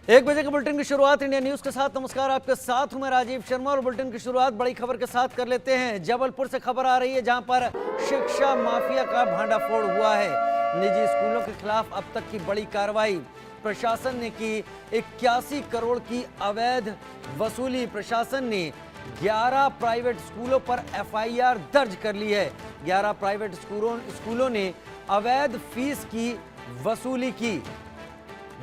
एक बजे के बुलेटिन की शुरुआत इंडिया न्यूज के साथ। नमस्कार, आपके साथ हूं मैं राजीव शर्मा और बुलेटिन की शुरुआत बड़ी खबर के साथ कर लेते हैं। जबलपुर से खबर आ रही है जहां पर शिक्षा माफिया का भांडाफोड़ हुआ है। निजी स्कूलों के खिलाफ अब तक की बड़ी कार्रवाई। प्रशासन ने की 81 करोड़ की अवैध वसूली। प्रशासन ने 11 प्राइवेट स्कूलों पर एफआईआर दर्ज कर ली है। 11 प्राइवेट स्कूलों ने अवैध फीस की वसूली की।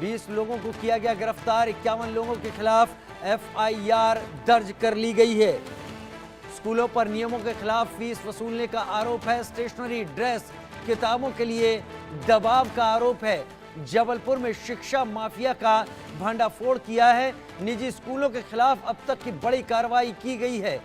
20 लोगों को किया गया गिरफ्तार। 51 लोगों के खिलाफ एफआईआर दर्ज कर ली गई है। स्कूलों पर नियमों के खिलाफ फीस वसूलने का आरोप है। स्टेशनरी, ड्रेस, किताबों के लिए दबाव का आरोप है। जबलपुर में शिक्षा माफिया का भंडाफोड़ किया है। निजी स्कूलों के खिलाफ अब तक की बड़ी कार्रवाई की गई है।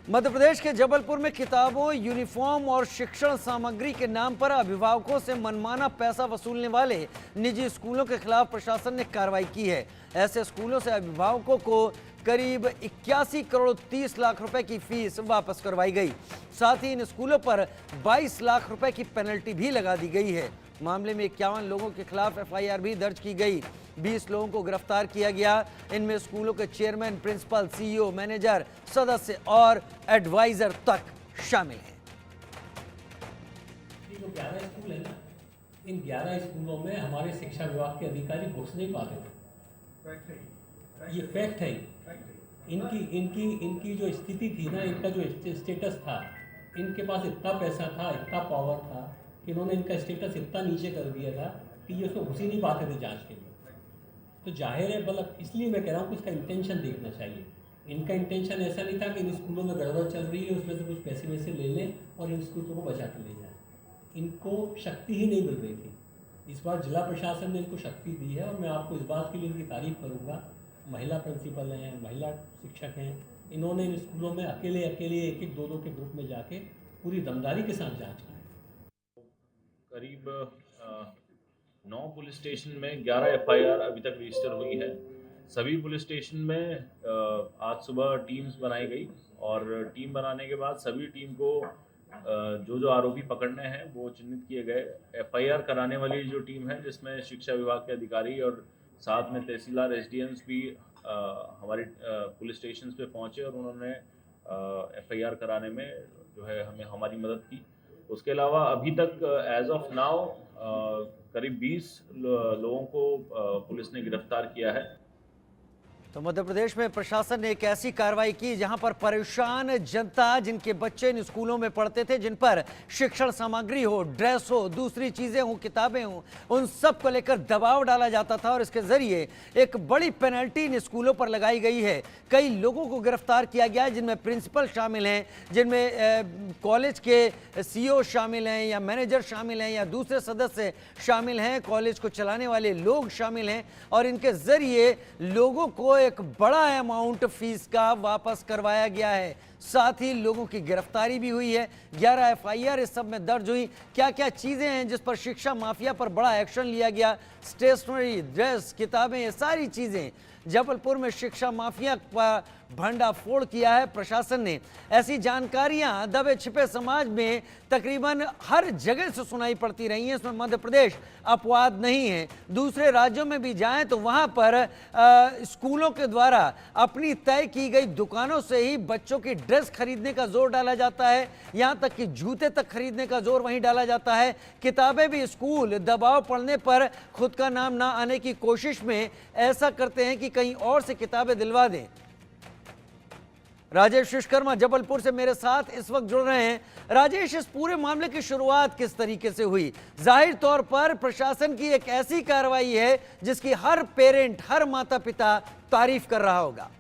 मध्य प्रदेश के जबलपुर में किताबों, यूनिफॉर्म और शिक्षण सामग्री के नाम पर अभिभावकों से मनमाना पैसा वसूलने वाले निजी स्कूलों के खिलाफ प्रशासन ने कार्रवाई की है। ऐसे स्कूलों से अभिभावकों को करीब 81 करोड़ 30 लाख रुपए की फीस वापस करवाई गई। साथ ही इन स्कूलों पर 22 लाख रुपए की पेनल्टी भी लगा दी गई है। मामले में 51 लोगों के खिलाफ एफआईआर भी दर्ज की गई। 20 लोगों को गिरफ्तार किया गया। इनमें स्कूलों के चेयरमैन, प्रिंसिपल, सीईओ, मैनेजर, सदस्य और एडवाइजर तक शामिल हैं। जो 11 स्कूल है ना, इन 11 स्कूलों में हमारे शिक्षा विभाग के अधिकारी घुस नहीं पाते थे। ये फैक्ट है। इनकी जो स्थिति थी ना, इनका जो स्टेटस था, इनके पास इतना पैसा था, इतना पावर था कि इन्होंने इनका स्टेटस इतना नीचे कर दिया था कि ये उसमें घुस ही नहीं पाते थे जांच के लिए। तो जाहिर है, मतलब इसलिए मैं कह रहा हूँ कि इसका इंटेंशन देखना चाहिए। इनका इंटेंशन ऐसा नहीं था कि इन स्कूलों में गड़बड़ चल रही है, उसमें से कुछ पैसे वैसे ले लें और इन स्कूलों को बचा के ले जाएं। इनको शक्ति ही नहीं मिल रही थी। इस बार जिला प्रशासन ने इनको शक्ति दी है और मैं आपको इस बात के लिए इनकी तारीफ करूँगा। महिला प्रिंसिपल हैं, महिला शिक्षक हैं, इन्होंने इन स्कूलों में अकेले एक एक दो के ग्रुप में जाके पूरी दमदारी के साथ जाँच की। करीब 9 पुलिस स्टेशन में 11 एफआईआर अभी तक रजिस्टर हुई है। सभी पुलिस स्टेशन में आज सुबह टीम्स बनाई गई और टीम बनाने के बाद सभी टीम को जो आरोपी पकड़ने हैं वो चिन्हित किए गए। एफआईआर कराने वाली जो टीम है, जिसमें शिक्षा विभाग के अधिकारी और साथ में तहसीलदार, एसडीएम्स भी हमारे पुलिस स्टेशन पे पहुंचे और उन्होंने एफआईआर कराने में जो है हमारी मदद की। उसके अलावा अभी तक एज ऑफ नाउ करीब 20 लोगों को पुलिस ने गिरफ्तार किया है। तो मध्य प्रदेश में प्रशासन ने एक ऐसी कार्रवाई की जहां पर परेशान जनता, जिनके बच्चे इन स्कूलों में पढ़ते थे, जिन पर शिक्षण सामग्री हो, ड्रेस हो, दूसरी चीजें हो, किताबें हो, उन सब को लेकर दबाव डाला जाता था और इसके जरिए एक बड़ी पेनल्टी इन स्कूलों पर लगाई गई है। कई लोगों को गिरफ्तार किया गया है, जिनमें प्रिंसिपल शामिल हैं, जिनमें कॉलेज के सीईओ शामिल हैं या मैनेजर शामिल हैं या दूसरे सदस्य शामिल हैं, कॉलेज को चलाने वाले लोग शामिल हैं और इनके जरिए लोगों को एक बड़ा अमाउंट फीस का वापस करवाया गया है। साथ ही लोगों की गिरफ्तारी भी हुई है। 11 एफआईआर इस सब में दर्ज हुई। क्या क्या चीजें हैं जिस पर शिक्षा माफिया पर बड़ा एक्शन लिया गया? स्टेशनरी, ड्रेस, किताबें, ये सारी चीजें। जबलपुर में शिक्षा माफिया पर भंडाफोड़ किया है प्रशासन ने। ऐसी जानकारियां दबे छिपे समाज में तकरीबन हर जगह से सुनाई पड़ती रही हैं। इसमें मध्य प्रदेश अपवाद नहीं है। दूसरे राज्यों में भी जाएं तो वहां पर स्कूलों के द्वारा अपनी तय की गई दुकानों से ही बच्चों की ड्रेस खरीदने का जोर डाला जाता है। यहां तक कि जूते तक खरीदने का जोर वहीं डाला जाता है। किताबें भी स्कूल दबाव पड़ने पर खुद का नाम ना आने की कोशिश में ऐसा करते हैं कि कहीं और से किताबें दिलवा दें। राजेश विश्वकर्मा जबलपुर से मेरे साथ इस वक्त जुड़ रहे हैं। राजेश, इस पूरे मामले की शुरुआत किस तरीके से हुई? जाहिर तौर पर प्रशासन की एक ऐसी कार्रवाई है जिसकी हर पेरेंट, हर माता पिता तारीफ कर रहा होगा।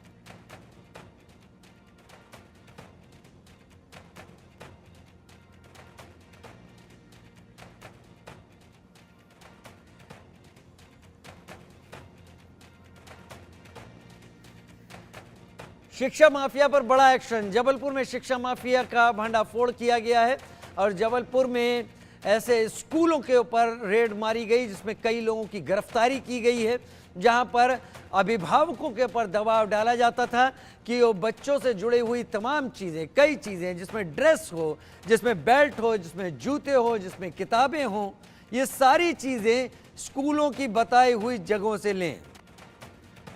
शिक्षा माफिया पर बड़ा एक्शन। जबलपुर में शिक्षा माफिया का भंडाफोड़ किया गया है और जबलपुर में ऐसे स्कूलों के ऊपर रेड मारी गई जिसमें कई लोगों की गिरफ्तारी की गई है। जहां पर अभिभावकों के ऊपर दबाव डाला जाता था कि वो बच्चों से जुड़ी हुई तमाम चीज़ें, कई चीज़ें, जिसमें ड्रेस हो, जिसमें बेल्ट हो, जिसमें जूते हो, जिसमें किताबें हों, ये सारी चीज़ें स्कूलों की बताई हुई जगहों से लें।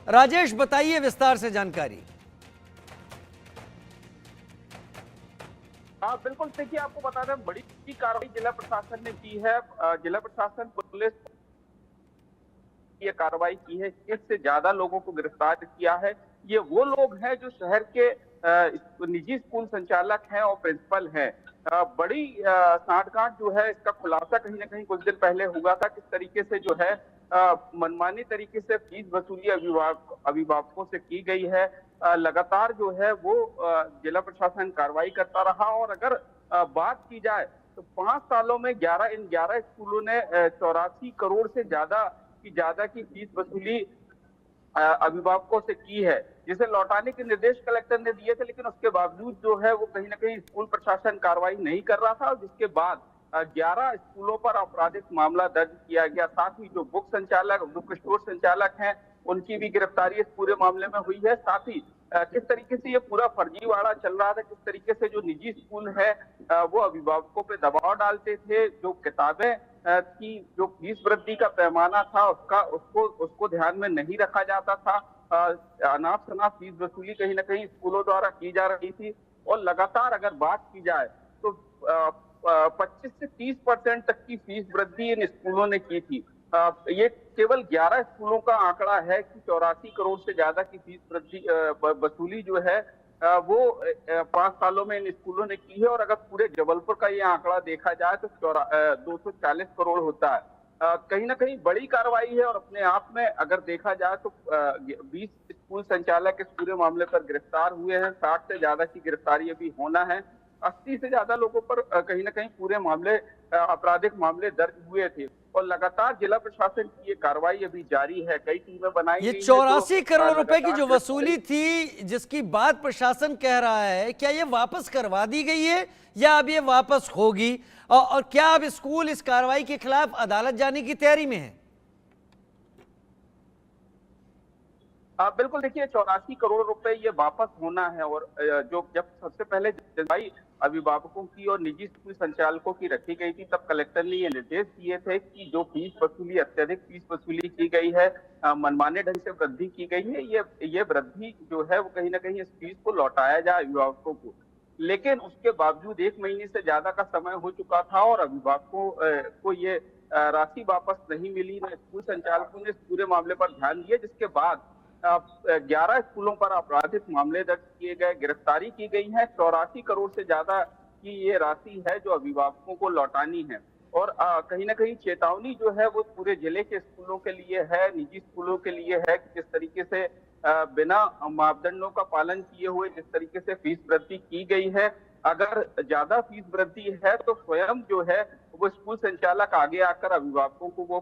राजेश, बताइए विस्तार से जानकारी। हाँ बिल्कुल, देखिए आपको बता दें, बड़ी कार्रवाई जिला प्रशासन ने की है। जिला प्रशासन, पुलिस ये कार्रवाई की है, इससे ज्यादा लोगों को गिरफ्तार किया है। ये वो लोग हैं जो शहर के निजी स्कूल संचालक हैं और प्रिंसिपल हैं। बड़ी सांठगांठ जो है, इसका खुलासा कहीं ना कहीं कुछ दिन पहले हुआ था, किस तरीके से जो है मनमानी तरीके से फीस वसूली अभिभावकों से की गई है। लगातार जो है वो जिला प्रशासन कार्रवाई करता रहा। और अगर बात की जाए तो 5 सालों में 11 स्कूलों ने 84 करोड़ से ज्यादा की फीस वसूली अभिभावकों से की है, जिसे लौटाने के निर्देश कलेक्टर ने दिए थे। लेकिन उसके बावजूद जो है वो कहीं ना कहीं स्कूल प्रशासन कार्रवाई नहीं कर रहा था, जिसके बाद 11 स्कूलों पर आपराधिक मामला दर्ज किया गया। साथ ही जो बुक स्टोर संचालक हैं, उनकी भी गिरफ्तारी इस पूरे मामले में हुई है। साथ ही किस तरीके से ये पूरा फर्जीवाड़ा चल रहा था, किस तरीके से जो निजी स्कूल है वो अभिभावकों पे दबाव डालते थे, जो किताबें की जो फीस वृद्धि का पैमाना था उसको ध्यान में नहीं रखा जाता था। अनाप शनाप फीस वसूली कहीं ना कहीं स्कूलों द्वारा की जा रही थी। और लगातार अगर बात की जाए तो 25 से 30% तक की फीस वृद्धि इन स्कूलों ने की थी। ये केवल 11 स्कूलों का आंकड़ा है कि 84 करोड़ से ज्यादा की फीस वृद्धि वसूली जो है वो 5 सालों में इन स्कूलों ने की है। और अगर पूरे जबलपुर का ये आंकड़ा देखा जाए तो 240 करोड़ होता है। कहीं ना कहीं बड़ी कार्रवाई है। और अपने आप में अगर देखा जाए तो 20 स्कूल संचालक इस पूरे मामले पर गिरफ्तार हुए हैं। 60 से ज्यादा की गिरफ्तारी अभी होना है। 80 से ज्यादा लोगों पर कहीं ना कहीं पूरे मामले आपराधिक मामले दर्ज हुए थे। और लगातार जिला प्रशासन की ये कार्रवाई अभी जारी है। कई टीमें बनाई ये गई हैं 84 करोड़ रुपए की जो वसूली थी, जिसकी बात प्रशासन कह रहा है, क्या ये वापस करवा दी गई है या अब ये वापस होगी? और क्या अब स्कूल इस कार्रवाई के खिलाफ अदालत जाने की तैयारी में है? बिल्कुल, देखिए 84 करोड़ रुपए ये वापस होना है। और जो जब सबसे पहले जनवाई अभिभावकों की और निजी स्कूल संचालकों की रखी गई थी, तब कलेक्टर ने ये निर्देश दिए थे कि जो अत्यधिक फीस वसूली की गई है, मनमाने ढंग से वृद्धि की गई है, ये वृद्धि जो है वो कहीं ना कहीं इस फीस को लौटाया जाए अभिभावकों को। लेकिन उसके बावजूद 1 महीने से ज्यादा का समय हो चुका था और अभिभावकों को ये राशि वापस नहीं मिली। न स्कूल संचालकों ने इस पूरे मामले पर ध्यान दिया, जिसके बाद 11 स्कूलों पर आपराधिक मामले दर्ज किए गए, गिरफ्तारी की गई है। 84 करोड़ से ज्यादा की ये राशि है जो अभिभावकों को लौटानी है। और कहीं ना कहीं चेतावनी जो है वो पूरे जिले के स्कूलों के लिए है, निजी स्कूलों के लिए है कि जिस तरीके से बिना मापदंडों का पालन किए हुए जिस तरीके से फीस वृद्धि की गई है, अगर ज्यादा फीस वृद्धि है तो स्वयं जो है वो स्कूल संचालक आगे आकर अभिभावकों को वो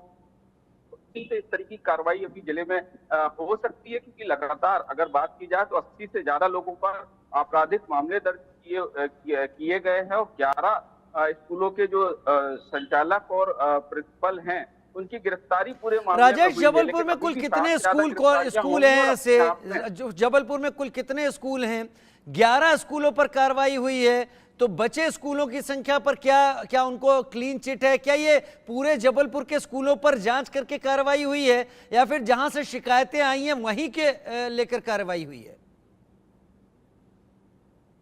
इस तरीके की कार्रवाई अभी जिले में हो सकती है। क्योंकि लगातार अगर बात की जाए तो 80 से ज्यादा लोगों पर आपराधिक मामले दर्ज किए गए हैं। और 11 स्कूलों के जो संचालक और प्रिंसिपल हैं, उनकी गिरफ्तारी पूरे मामले में राजेश, हुई है। जबलपुर में कुल कितने स्कूल हैं? ऐसे जबलपुर में कुल कितने स्कूल हैं? 11 स्कूलों पर कार्रवाई हुई है, तो बचे स्कूलों की संख्या पर क्या उनको क्लीन चिट है? क्या ये पूरे जबलपुर के स्कूलों पर जांच करके कार्रवाई हुई है या फिर जहां से शिकायतें आई हैं वहीं के लेकर कार्रवाई हुई है?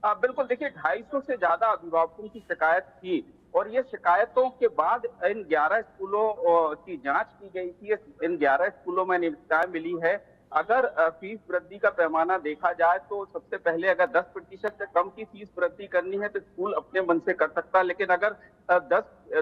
बिल्कुल, देखिए 250 से ज्यादा अभिभावकों की शिकायत थी और ये शिकायतों के बाद इन 11 स्कूलों की जांच की गई थी। इन 11 स्कूलों में निविदाएं मिली है। अगर फीस वृद्धि का पैमाना देखा जाए तो सबसे पहले अगर 10% से कम की फीस वृद्धि करनी है तो स्कूल अपने मन से कर सकता है। लेकिन अगर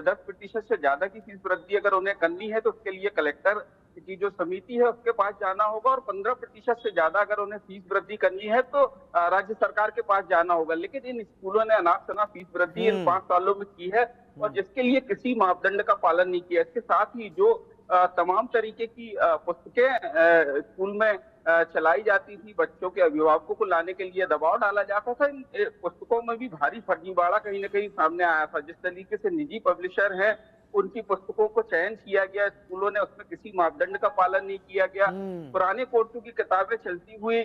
10% से ज्यादा की फीस वृद्धि अगर उन्हें करनी है तो उसके लिए कलेक्टर की जो समिति है उसके पास जाना होगा। और 15% से ज्यादा अगर उन्हें फीस वृद्धि करनी है तो राज्य सरकार के पास जाना होगा। लेकिन इन स्कूलों ने अनाप शनाप फीस वृद्धि इन 5 सालों में की है और जिसके लिए किसी मापदंड का पालन नहीं किया। इसके साथ ही जो तमाम तरीके की पुस्तकें स्कूल में चलाई जाती थी, बच्चों के अभिभावकों को लाने के लिए दबाव डाला जाता था, इन पुस्तकों में भी भारी फर्जीवाड़ा कहीं ना कहीं सामने आया था। जिस तरीके से निजी पब्लिशर हैं उनकी पुस्तकों को चयन किया गया, स्कूलों ने उसमें किसी मापदंड का पालन नहीं किया गया। पुराने कोर्सों की किताबें चलते हुए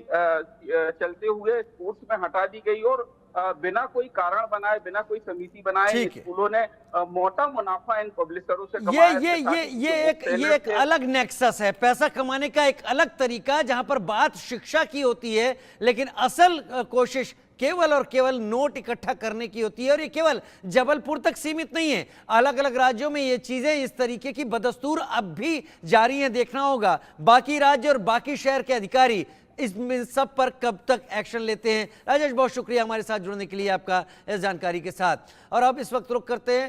कोर्स में हटा दी गई और बिना कोई कारण बनाए, बिना कोई समिति बनाए ठीक है। स्कूलों ने मोटा मुनाफा इन पब्लिशरों से कमाया। ये एक अलग नेक्सस है, पैसा कमाने का एक अलग तरीका, जहां पर बात शिक्षा की होती है, लेकिन असल कोशिश केवल और केवल नोट इकट्ठा करने की होती है। और ये केवल जबलपुर तक सीमित नहीं है, अलग अलग राज्यों में ये चीजें इस तरीके की बदस्तूर अब भी जारी है। देखना होगा बाकी राज्य और बाकी शहर के अधिकारी इसमें सब पर कब तक एक्शन लेते हैं। राजेश, बहुत शुक्रिया हमारे साथ जुड़ने के लिए, आपका इस जानकारी के साथ। और अब इस वक्त रुक करते हैं